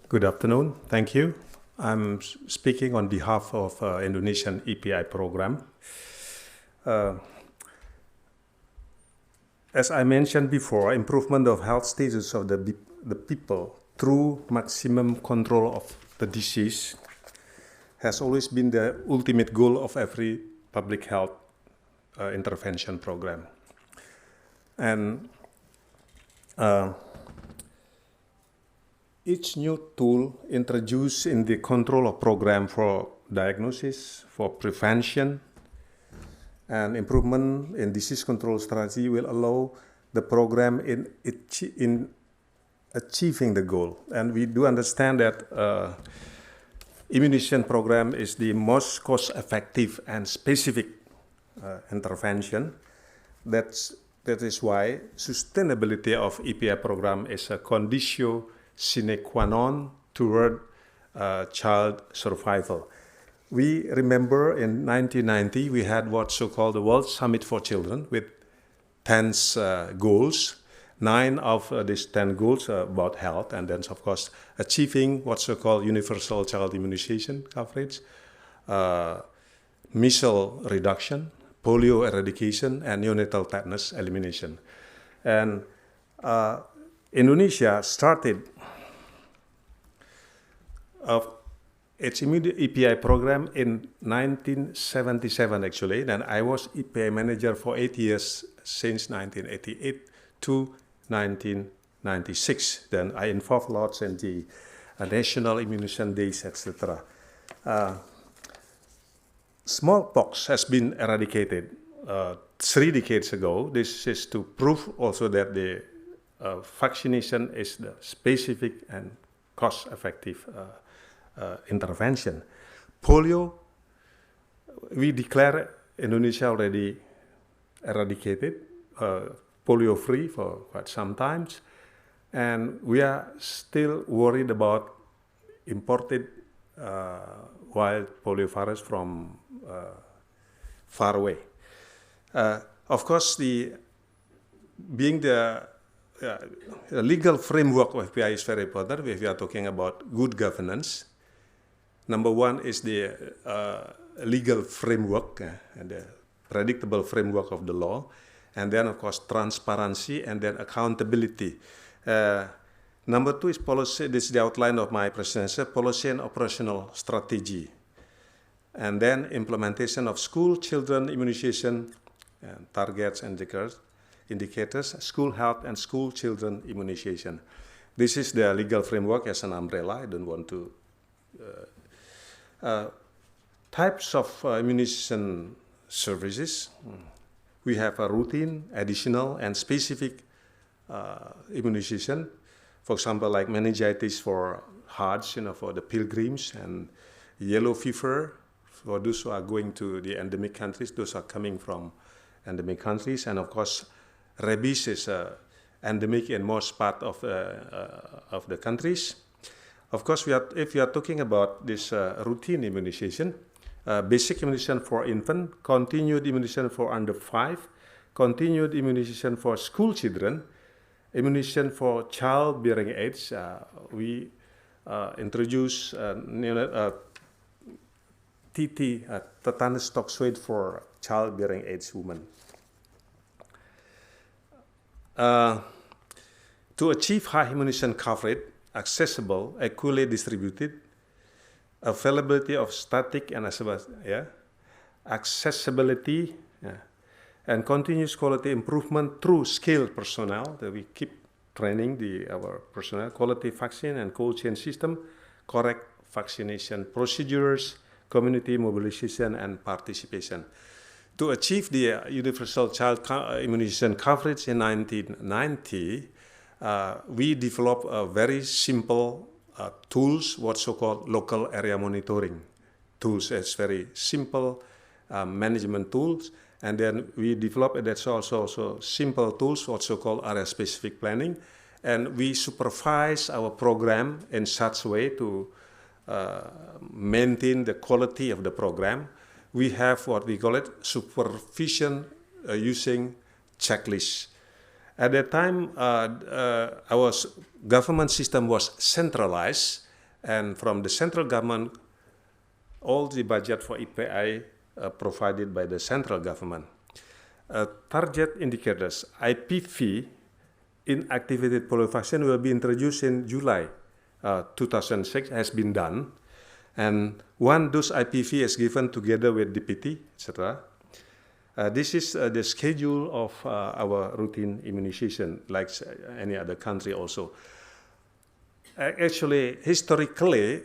Good afternoon. Thank you. I'm speaking on behalf of Indonesian EPI program. As I mentioned before, improvement of health status of the people through maximum control of the disease has always been the ultimate goal of every public health intervention program. And each new tool introduced in the control of program for diagnosis, for prevention, and improvement in disease control strategy will allow the program in achieving the goal. And we do understand that immunization program is the most cost-effective and specific intervention. That is why sustainability of EPI program is a conditio sine qua non toward child survival. We remember in 1990 we had what's so-called the World Summit for Children with 10 goals. 9 of these 10 goals are about health, and then of course achieving what's so-called universal child immunization coverage, measles reduction, polio eradication, and neonatal tetanus elimination. And Indonesia started its EPI program in 1977 actually. Then I was EPI manager for 8 years since 1988 to 1996. Then I involved lots in the national immunization days, etc. Smallpox has been eradicated 3 decades ago. This is to prove also that the vaccination is the specific and cost-effective intervention. Polio, we declare Indonesia already eradicated, polio-free for quite some time, and we are still worried about imported wild poliovirus from far away. Of course, being the legal framework of EPI is very important. If we are talking about good governance, number one is the legal framework and the predictable framework of the law, and then of course transparency and then accountability. Number 2 is policy. This is the outline of my presentation: policy and operational strategy, and then implementation of school children immunization and targets and indicators, school health and school children immunization. This is the legal framework as an umbrella. I don't want to. Types of immunization services. We have a routine, additional, and specific immunization. For example, like meningitis for Hajj, for the pilgrims, and yellow fever for those who are going to the endemic countries. Those are coming from endemic countries, and of course, rabies is endemic in most part of the countries. Of course, if we are talking about this routine immunization, basic immunization for infant, continued immunization for under 5, continued immunization for school children, immunization for childbearing age. We introduce TT, tetanus toxoid for childbearing age women. To achieve high immunization coverage, accessible, equally distributed, availability of static and accessibility, and continuous quality improvement through skilled personnel. That we keep training our personnel, quality vaccine and cold chain system, correct vaccination procedures, community mobilization and participation. To achieve the universal child immunization coverage in 1990, we developed a very simple tools, what's so-called local area monitoring tools. It's very simple management tools. And then we developed, that's also simple tools, what's so-called area-specific planning. And we supervise our program in such a way to maintain the quality of the program. We have what we call it supervision using checklists. At that time, our government system was centralized, and from the central government, all the budget for EPI provided by the central government. Target indicators, IPV, inactivated polyfunction, will be introduced in July 2006, has been done. And one dose IPV is given together with DPT, etc. This is the schedule of our routine immunization, like any other country also. Actually, historically,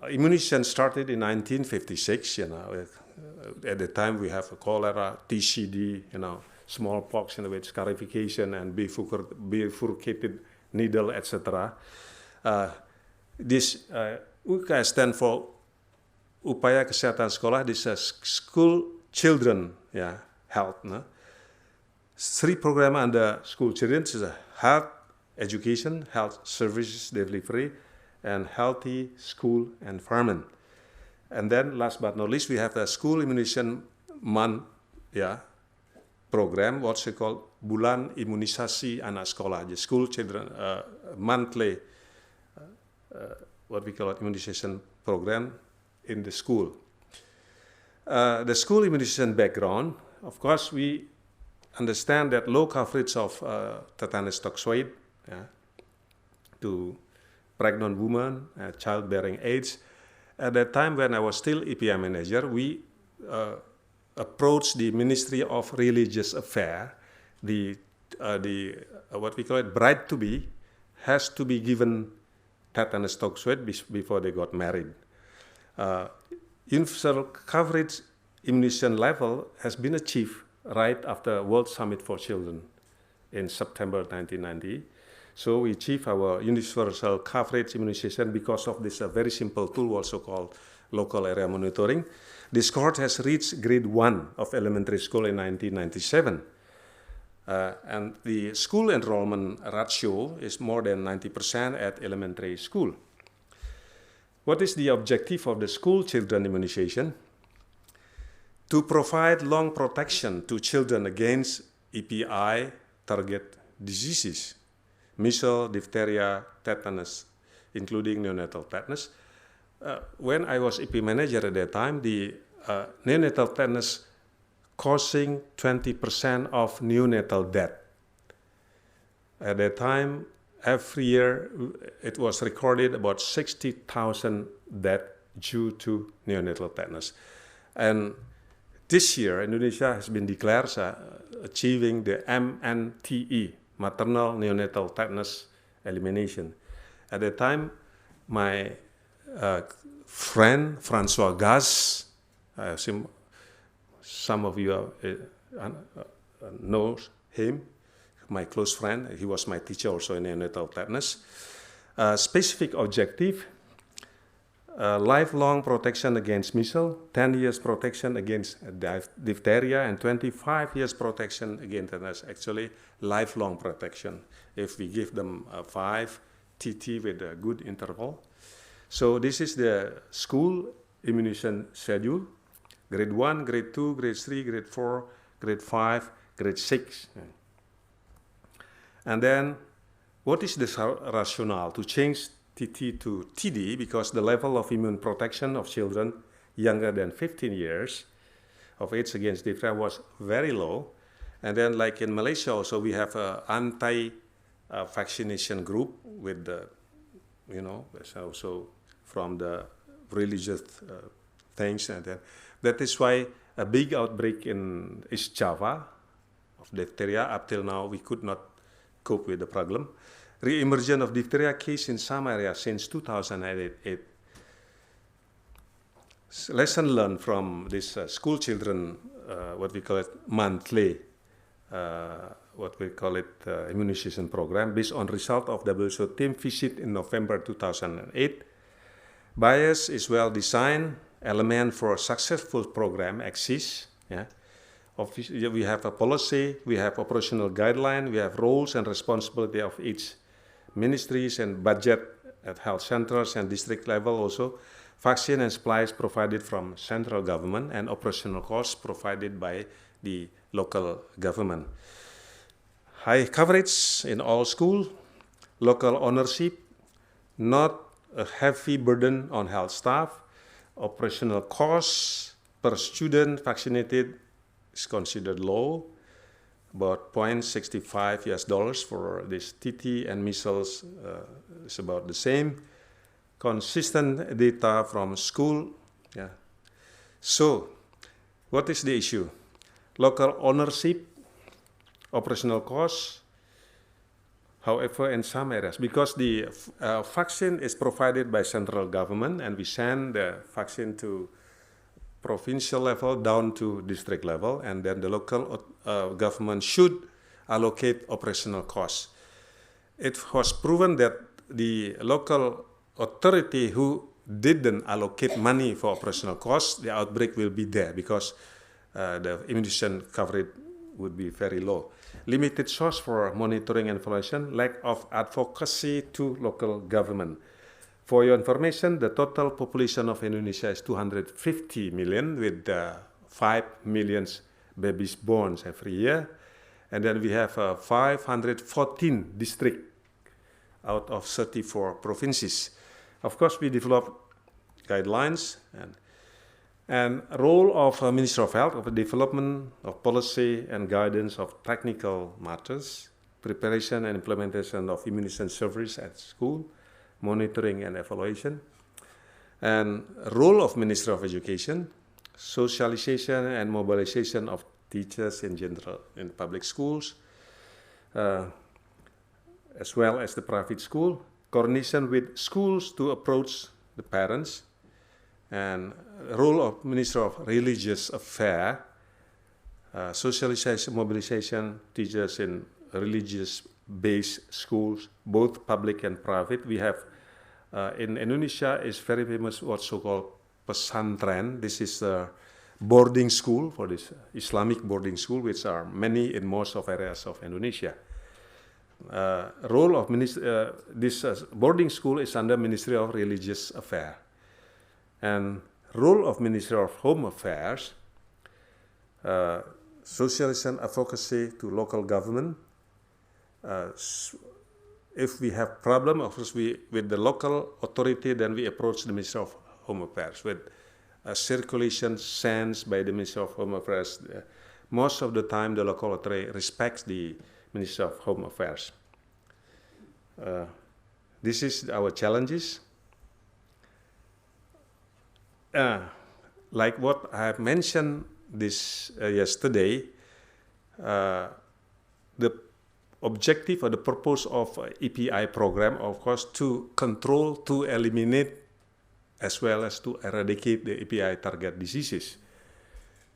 immunization started in 1956. At the time we have cholera, TCD, smallpox, with scarification and bifurcated needle, etc. This UKA stand for Upaya Kesehatan Sekolah. This is school children health. Three programs under school children is health education, health services delivery, and healthy school environment. And then last but not least, we have the school immunization month program, what's it called, Bulan Imunisasi Anak Sekolah, the school children monthly what we call immunization program in the school. The school immunization background, of course, we understand that low coverage of tetanus toxoid to pregnant women, childbearing age. At that time, when I was still EPI manager, we approached the Ministry of Religious Affairs. The what we call it, bride-to-be has to be given tetanus toxoid before they got married. Universal coverage immunization level has been achieved right after World Summit for Children in September 1990. So we achieved our universal coverage immunization because of this very simple tool also called local area monitoring. This cohort has reached grade 1 of elementary school in 1997. And the school enrollment ratio is more than 90% at elementary school. What is the objective of the school children immunization? To provide long protection to children against EPI target diseases, measles, diphtheria, tetanus, including neonatal tetanus. When I was EP manager at that time, the neonatal tetanus causing 20% of neonatal death. At that time, every year it was recorded about 60,000 deaths due to neonatal tetanus. And this year, Indonesia has been declared achieving the MNTE, maternal neonatal tetanus elimination. At that time, my friend Francois Gaz, some of you know him, my close friend. He was my teacher also in neonatal tetanus. Specific objective, lifelong protection against measles, 10 years protection against diphtheria, and 25 years protection against tetanus. Actually, lifelong protection if we give them 5 TT with a good interval. So this is the school immunization schedule. Grade 1, grade 2, grade 3, grade 4, grade 5, grade 6. And then, what is the rationale to change TT to TD? Because the level of immune protection of children younger than 15 years of age against diphtheria was very low. And then, like in Malaysia also, we have an anti-vaccination group with the, also from the religious things. And then, that is why a big outbreak in East Java of diphtheria, up till now, we could not cope with the problem. Re-emergence of diphtheria case in some areas since 2008. Lesson learned from this school children, what we call it monthly, immunization program based on result of WHO team visit in November 2008. Bias is well designed, element for a successful program exists. We have a policy, we have operational guideline, we have roles and responsibility of each ministries and budget at health centers and district level also. Vaccine and supplies provided from central government and operational costs provided by the local government. high coverage in all schools, local ownership, not a heavy burden on health staff, operational costs per student vaccinated is considered low, about $0.65 for this TT and measles is about the same. Consistent data from school. Yeah. So, what is the issue? Local ownership, operational costs. However, in some areas, because the vaccine is provided by central government and we send the vaccine to provincial level down to district level, and then the local government should allocate operational costs. It was proven that the local authority who didn't allocate money for operational costs, the outbreak will be there because the immunization coverage would be very low. Limited source for monitoring and evaluation, lack of advocacy to local government. For your information, the total population of Indonesia is 250 million with 5 million babies born every year. And then we have 514 districts out of 34 provinces. Of course, we develop guidelines and role of Ministry of Health of development of policy and guidance of technical matters, preparation and implementation of immunization service at school, monitoring and evaluation, and role of Ministry of Education, socialization and mobilization of teachers in general in public schools, as well as the private school, coordination with schools to approach the parents, and role of Minister of Religious Affairs, socialization, mobilization, teachers in religious-based schools, both public and private. We have in Indonesia is very famous what's so-called pesantren. This is a boarding school for this Islamic boarding school, which are many in most of areas of Indonesia. Role of this boarding school is under Ministry of Religious Affairs. And role of Ministry of Home Affairs, socialization advocacy to local government. If we have problem, of course, with the local authority, then we approach the Ministry of Home Affairs with circulation sent by the Ministry of Home Affairs. Most of the time, the local authority respects the Ministry of Home Affairs. This is our challenges. Like what I have mentioned this yesterday, the objective or the purpose of EPI program, of course, to control, to eliminate, as well as to eradicate the EPI target diseases.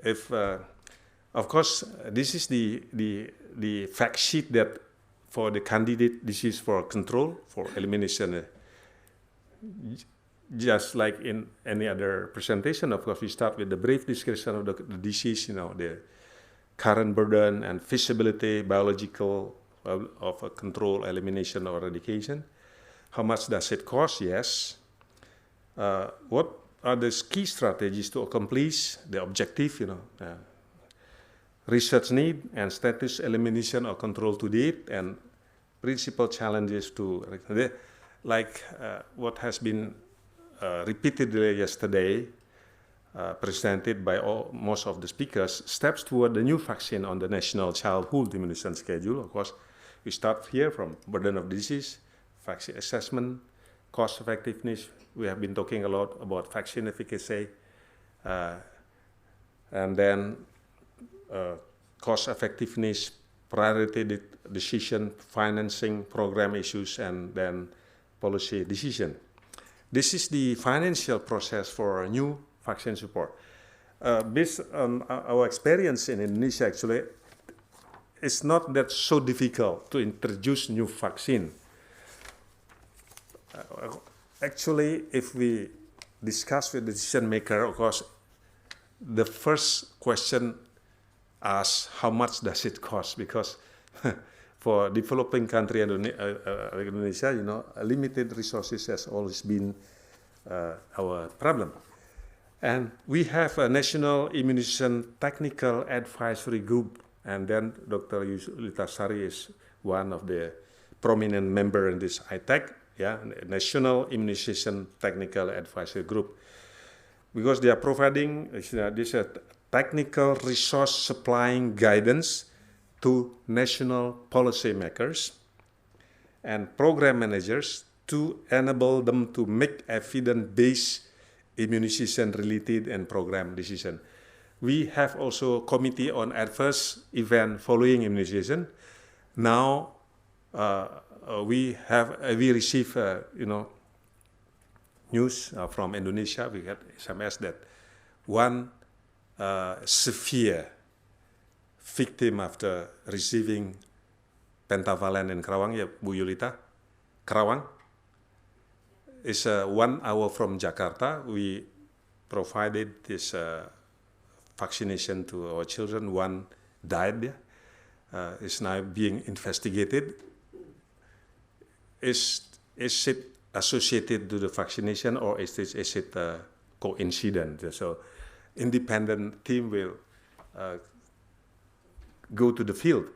If, of course, this is the fact sheet that for the candidate disease for control, for elimination. Just like in any other presentation, of course, we start with the brief description of the disease, the current burden and feasibility, biological of a control, elimination, or eradication. How much does it cost? Yes. What are the key strategies to accomplish the objective? Research need and status elimination or control to date, and principal challenges to like what has been repeatedly yesterday presented by most of the speakers, steps toward the new vaccine on the national childhood immunization schedule. Of course, we start here from burden of disease, vaccine assessment, cost effectiveness. We have been talking a lot about vaccine efficacy, and then cost effectiveness, priority decision, financing, program issues, and then policy decision. This is the financial process for new vaccine support. Based on our experience in Indonesia, actually, it's not that so difficult to introduce new vaccine. Actually, if we discuss with the decision maker, of course, the first question asks how much does it cost? Because for developing country Indonesia, limited resources has always been our problem. And we have a National Immunization Technical Advisory Group And then Dr. Yulita Sari is one of the prominent member in this ITEC, yeah, National Immunization Technical Advisory Group, because they are providing this technical resource supplying guidance to national policymakers and program managers to enable them to make evidence-based immunization-related and program decision. We have also a committee on adverse event following immunization. Now we receive news from Indonesia. We had SMS that one severe victim after receiving pentavalent in Karawang, ya Bu Yulita, Karawang, is 1 hour from Jakarta. We provided this vaccination to our children. One died. Is now being investigated. Is it associated to the vaccination, or is it coincident? So, independent team will go to the field.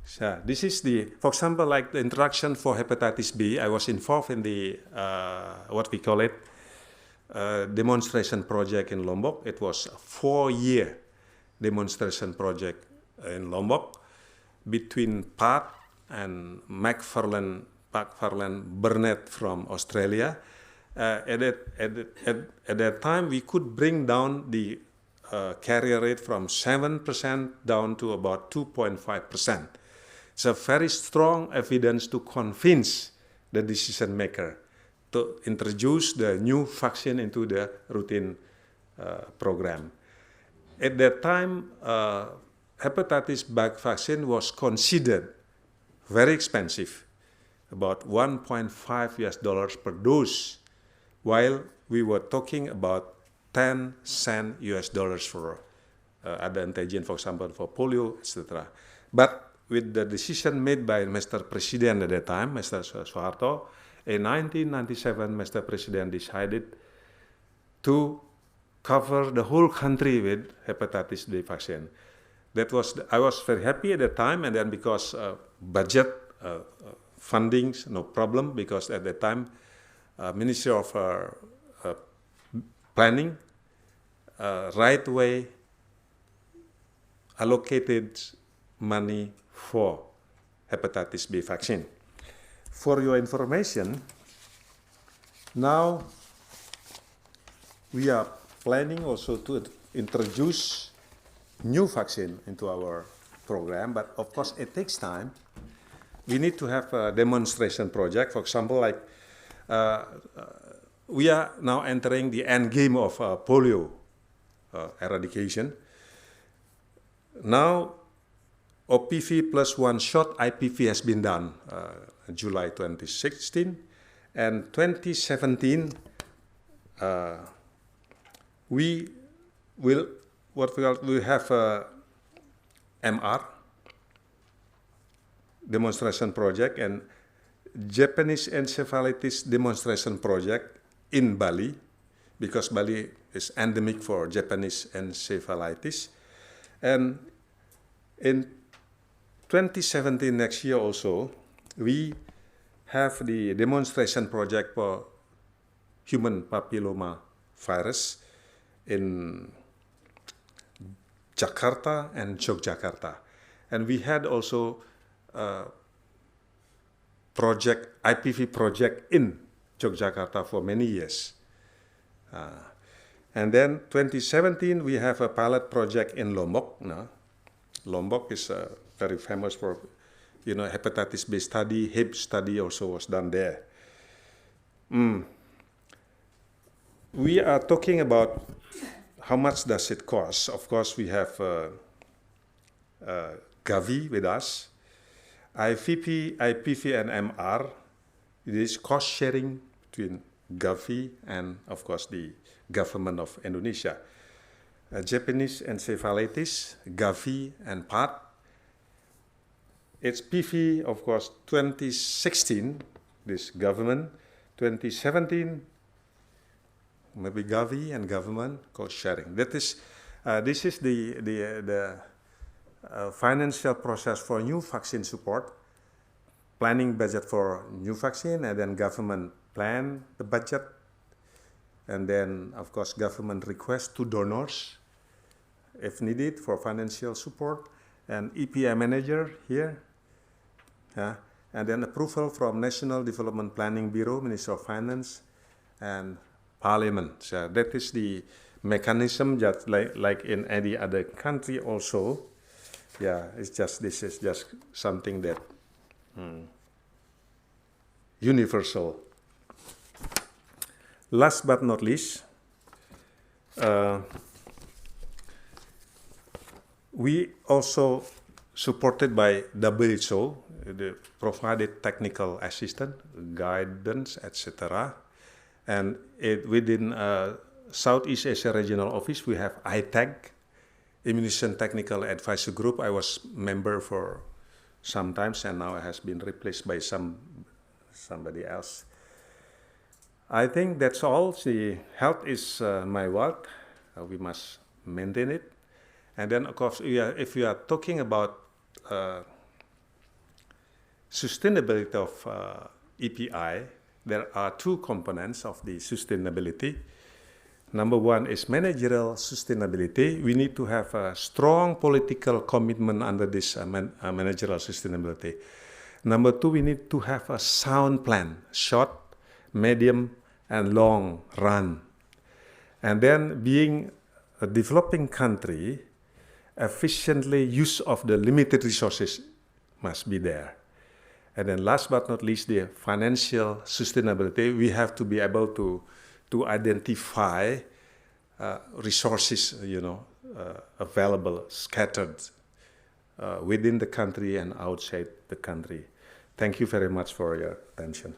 So this is for example, like the introduction for hepatitis B. I was involved in the what we call it demonstration project in Lombok. It was a 4-year demonstration project in Lombok between Pat and McFarlane Burnett from Australia. At that time, we could bring down the carrier rate from 7% down to about 2.5%. It's a very strong evidence to convince the decision maker to introduce the new vaccine into the routine program. At that time, hepatitis B vaccine was considered very expensive, about $1.5 per dose, while we were talking about 10 cents for other antigen, for example, for polio, etc. But with the decision made by Mr. President at that time, Mr. Soeharto, in 1997, Mr. President decided to cover the whole country with hepatitis B vaccine. I was very happy at that time, and then because budget fundings, no problem, because at that time, Ministry of Planning right away allocated money for hepatitis B vaccine. For your information, now we are planning also to introduce new vaccine into our program, but of course it takes time. We need to have a demonstration project. For example, like we are now entering the end game of polio eradication. Now, OPV plus 1 shot IPV has been done July 2016, and 2017 we have a MR demonstration project and Japanese encephalitis demonstration project in Bali, because Bali is endemic for Japanese encephalitis. And in 2017, next year also, we have the demonstration project for human papilloma virus in Jakarta and Yogyakarta. And we had also IPV project in Yogyakarta for many years. And then 2017, we have a pilot project in Lombok. Lombok is very famous for, hepatitis B study. HIB study also was done there. We are talking about how much does it cost. Of course, we have Gavi with us. IVP, IPV, and MR. It is cost sharing between Gavi and, of course, the government of Indonesia. Japanese encephalitis, Gavi, and PAT. It's PV, of course, 2016, this government. 2017, maybe Gavi and government cost sharing. That is, this is the financial process for new vaccine support, planning budget for new vaccine, and then government plan the budget, and then of course government request to donors if needed for financial support, and EPI manager here, and then approval from National Development Planning Bureau, Minister of Finance, and Parliament. So that is the mechanism, just like in any other country also. Yeah, it's just, this is just something that universal. Last but not least, we also supported by WHO, provided technical assistance, guidance, etc. And within Southeast Asia Regional Office, we have ITAG, Immunization Technical Advisor Group. I was member for some times, and now it has been replaced by somebody else. I think that's all. The health is my wealth. We must maintain it. And then, of course, if we are talking about sustainability of EPI, there are two components of the sustainability. Number one is managerial sustainability. We need to have a strong political commitment under this managerial sustainability. Number two, we need to have a sound plan, short, medium, and long run. And then being a developing country, efficiently use of the limited resources must be there. And then last but not least, the financial sustainability. We have to be able to identify resources, available, scattered within the country and outside the country. Thank you very much for your attention.